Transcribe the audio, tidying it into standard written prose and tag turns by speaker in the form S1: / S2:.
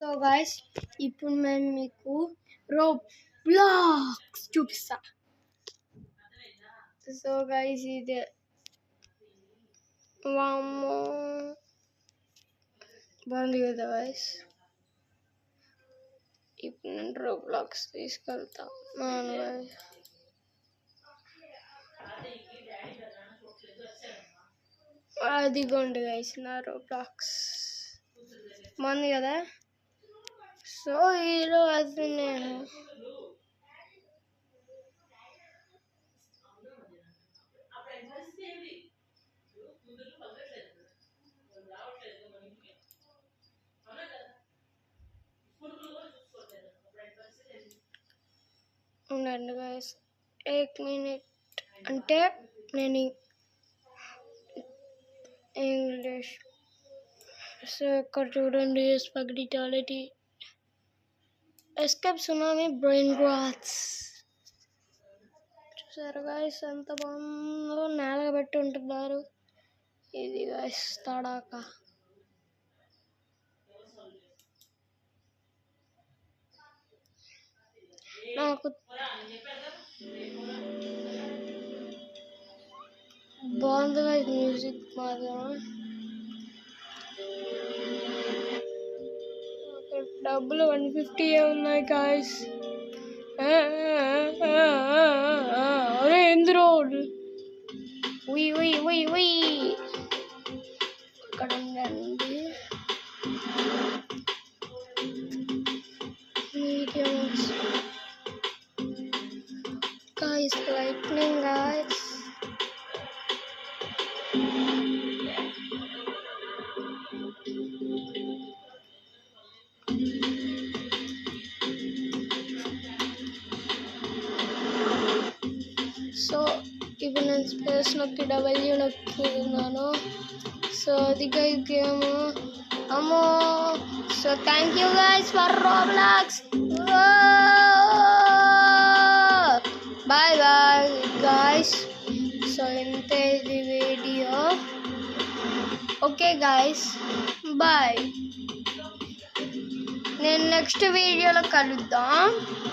S1: So guys ఇప్పుడు నేను మీకు రోబ్లాక్స్ చూపిస్తా. సో గైస్ ఇది వామ్మో బాగుంది కదా గైస్. ఇప్పుడు నేను రోబ్లాక్స్ తీసుకెళ్తా. అదిగోండి గైస్ నా రోబ్లాక్స్ బాగుంది కదా. సో ఈరోజు నేను ఉండండి గైస్ 1 minute అంటే నేను ఇంగ్లీష్. సో ఇక్కడ చూడండి spaghetti toilet escape tsunami brain rots చూసారు గైస్ ఎంత బాగుందో. నేలగా పెట్టి ఉంటున్నారు. ఇది గైస్ తడాక నాకు బాగుంది గైస్ మ్యూజిక్ మాత్రం. డబ్బులు 150 ఉన్నాయి గాయస్. అరే ఎందులో అక్కడ ఉండండి. Guys lightning guys. సో ఇప్పుడు నేను స్పేస్ నొక్కి W నొక్కుతున్నాను. సో అది గైస్ గేమ్ అమ్మో. So thank you guys for Roblox. Bye bye guys. So ఇంతే ఇది వీడియో. Okay guys bye. నేను నెక్స్ట్ వీడియోలో కలుద్దాం.